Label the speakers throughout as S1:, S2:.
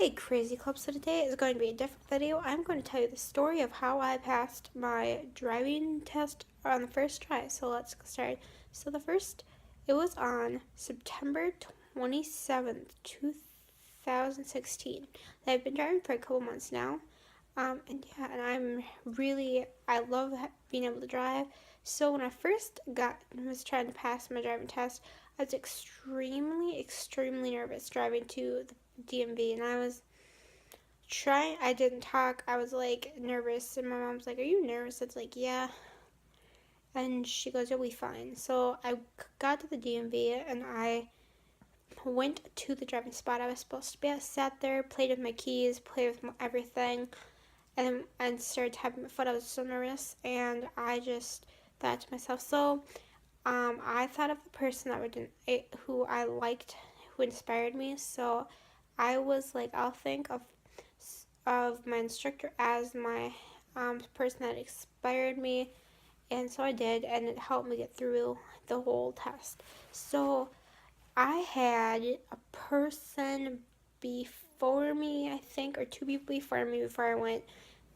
S1: Hey Crazy Club, so today is going to be a different video. I'm going to tell you the story of how I passed my driving test on the first try. So let's get started. So it was on September 27th, 2016. I've been driving for a couple months now. And I love being able to drive. So when I was trying to pass my driving test, I was extremely nervous driving to the DMV, and I didn't talk. I was like nervous, and my mom's like, "Are you nervous?" It's like, "Yeah." And she goes, "You'll be fine." So I got to the DMV, and I went to the driving spot I was supposed to be at, sat there, played with my keys, played with everything, and started tapping my foot. I was so nervous, and I just thought to myself, I thought of the person who I liked, who inspired me. So I was like, I'll think of my instructor as my person that inspired me, and so I did, and it helped me get through the whole test. So I had a person before me, I think, or two people before me before I went.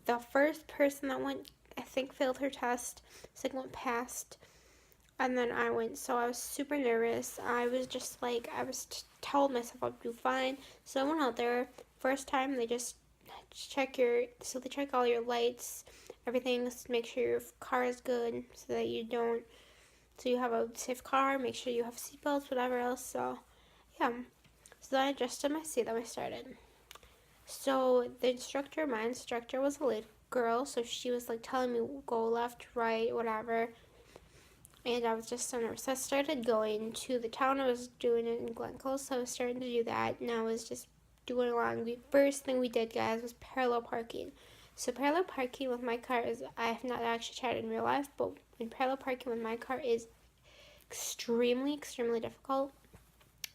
S1: The first person that went, I think, failed her test. Second one passed, and then I went. So I was super nervous. I was just like, told myself I'd do fine. So I went out there. First time, they check all your lights, everything, to make sure your car is good, so you have a safe car. Make sure you have seatbelts, whatever else. So yeah. So then I adjusted my seat. Then we started. So my instructor was a little girl, so she was like telling me go left, right, whatever. And I was just so nervous. I started going to the town I was doing it in Glencoe, so I was starting to do that, and I was just doing along. The first thing we did, guys, was parallel parking. So parallel parking with my car I have not actually tried it in real life, but in parallel parking with my car is extremely difficult.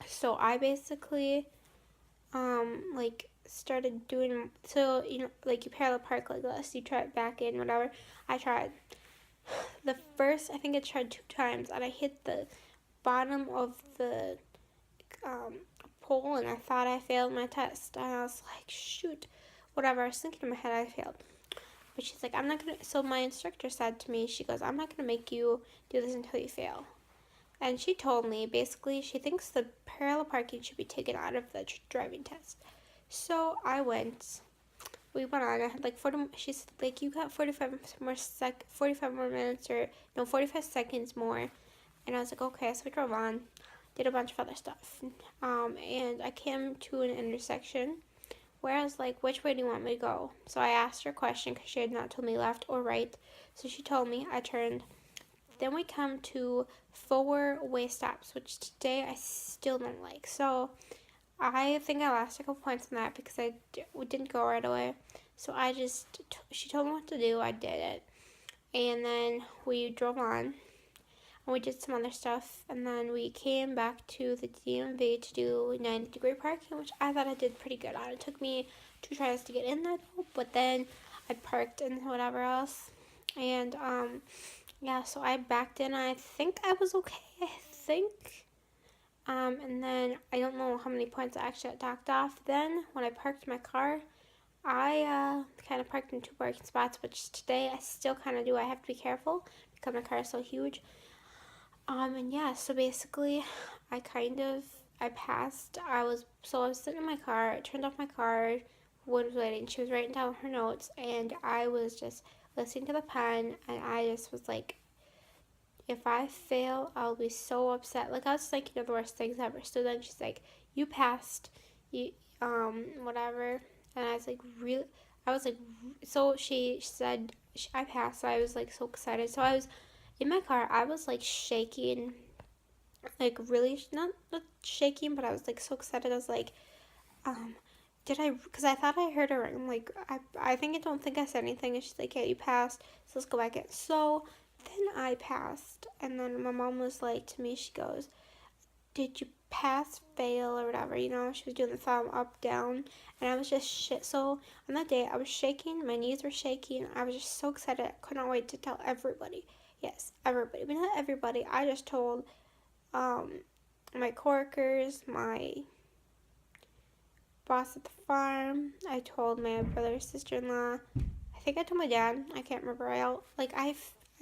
S1: So I basically started doing, so like you parallel park like this, you try it back in, whatever. I tried I think I tried 2 times, and I hit the bottom of the um, pole, and I thought I failed my test. And I was like, shoot, whatever. I was thinking in my head I failed. But she's like, I'm not gonna. So my instructor said to me, she goes, I'm not gonna make you do this until you fail. And she told me basically she thinks the parallel parking should be taken out of the driving test. So we went on. I had like 40. She's like, you got 45 more minutes, or no, 45 seconds more. And I was like, okay. So we drove on, did a bunch of other stuff. And I came to an intersection where I was like, which way do you want me to go? So I asked her a question because she had not told me left or right. So she told me. I turned. Then we come to 4-way stops, which today I still don't like. So I think I lost a couple points on that because we didn't go right away. So she told me what to do. I did it. And then we drove on, and we did some other stuff. And then we came back to the DMV to do 90-degree parking, which I thought I did pretty good on. It took me 2 tries to get in there, but then I parked and whatever else. And yeah, so I backed in. I think I was okay. I think. And then I don't know how many points I actually got docked off. Then when I parked my car, I kind of parked in 2 parking spots, which today I still kind of do. I have to be careful because my car is so huge. And yeah, so basically, I passed. I was sitting in my car. I turned off my car. Was waiting. She was writing down her notes, and I was just listening to the pen, and I just was like, if I fail, I'll be so upset. Like, I was thinking of the worst things ever. So then she's like, you passed, whatever. And I was like, really? I was like, so she said, I passed. So I was like so excited. So I was in my car. I was like shaking, like really, not shaking, but I was like so excited. I was like, um, because I thought I heard her. I'm like, I think I don't think I said anything. And she's like, yeah, you passed. So let's go back in. So then I passed, and then my mom was like to me, she goes, did you pass, fail, or whatever? She was doing the thumb up, down, and I was just shit. So on that day, I was shaking, my knees were shaking. I was just so excited. I could not wait to tell everybody. Yes, everybody, but not everybody. I just told my coworkers, my boss at the farm. I told my brother, sister-in-law. I think I told my dad. I can't remember. I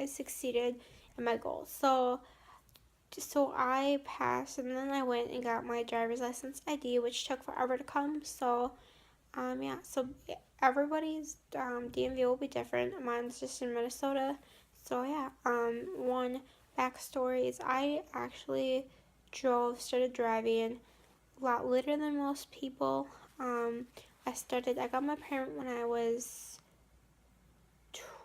S1: succeeded in my goal. So I passed, and then I went and got my driver's license ID, which took forever to come. So yeah. So everybody's DMV will be different. Mine's just in Minnesota. So yeah. One backstory is I actually started driving a lot later than most people. I got my permit when I was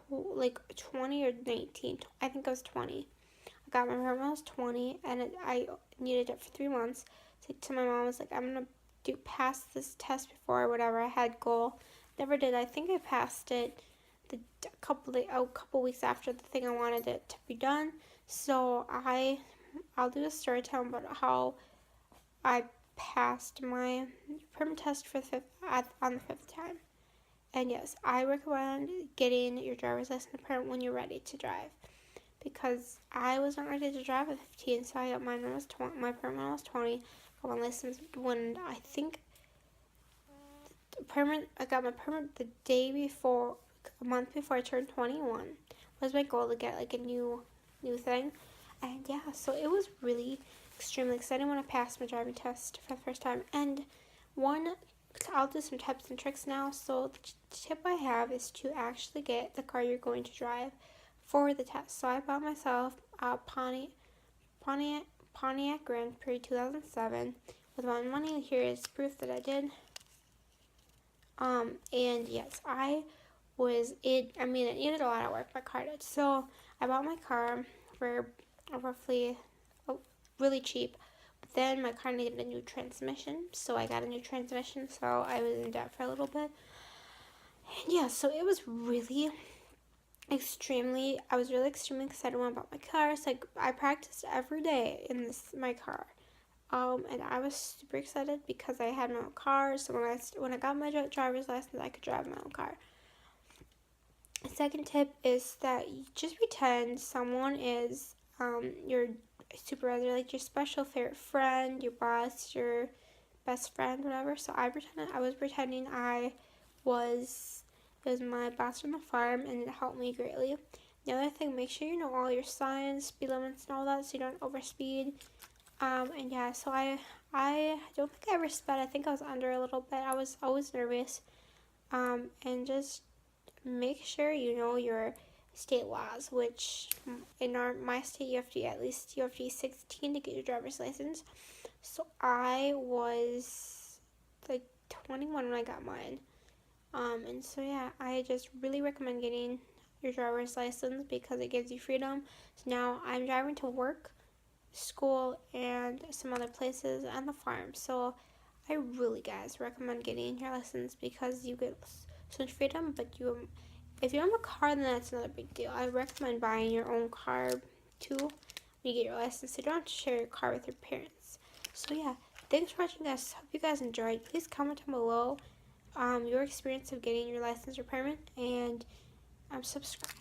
S1: like 20 or 19. I think I was 20. I got my permit when I was 20, and I needed it for 3 months. So to my mom, I was like, I'm gonna pass this test before or whatever. I had goal. Never did. I think I passed it a couple weeks after the thing I wanted it to be done. So I'll do a story time about how I passed my permit test for on the fifth time. And yes, I recommend getting your driver's license permit when you're ready to drive, because I was not ready to drive at 15, so I got mine when I was 20. My permit when I was 20. Got my license when I think I got my permit the day before, a month before I turned 21. Was my goal to get like a new thing, and yeah, so it was really extremely exciting when I passed my driving test for the first time. And I'll do some tips and tricks now. So the tip I have is to actually get the car you're going to drive for the test. So I bought myself a Pontiac Grand Prix 2007 with my money. Here is proof that I did. And yes, I needed a lot of work. My car did. So I bought my car for roughly really cheap. But then my car needed a new transmission, so I got a new transmission. So I was in debt for a little bit. And yeah, so it was really extremely excited when I bought my car. So I practiced every day in my car. And I was super excited because I had my own car. So when I got my driver's license, I could drive my own car. The second tip is that you just pretend someone is your supervisor, like your special favorite friend, your boss, your best friend, whatever. So I was pretending it was my boss from the farm, and it helped me greatly. The other thing, make sure you know all your signs, speed limits, and all that, so you don't overspeed. And yeah, so I don't think I ever sped. I think I was under a little bit. I was always nervous. And just make sure you know your state laws, which in my state you have to be 16 to get your driver's license. So I was like 21 when I got mine. And so yeah, I just really recommend getting your driver's license because it gives you freedom. So now I'm driving to work, school, and some other places, and the farm. So I really, guys, recommend getting your license because you get so much freedom. But if you don't have a car, then that's another big deal. I recommend buying your own car too when you get your license, so you don't have to share your car with your parents. So yeah, thanks for watching, guys. Hope you guys enjoyed. Please comment down below your experience of getting your license or permit, and subscribe.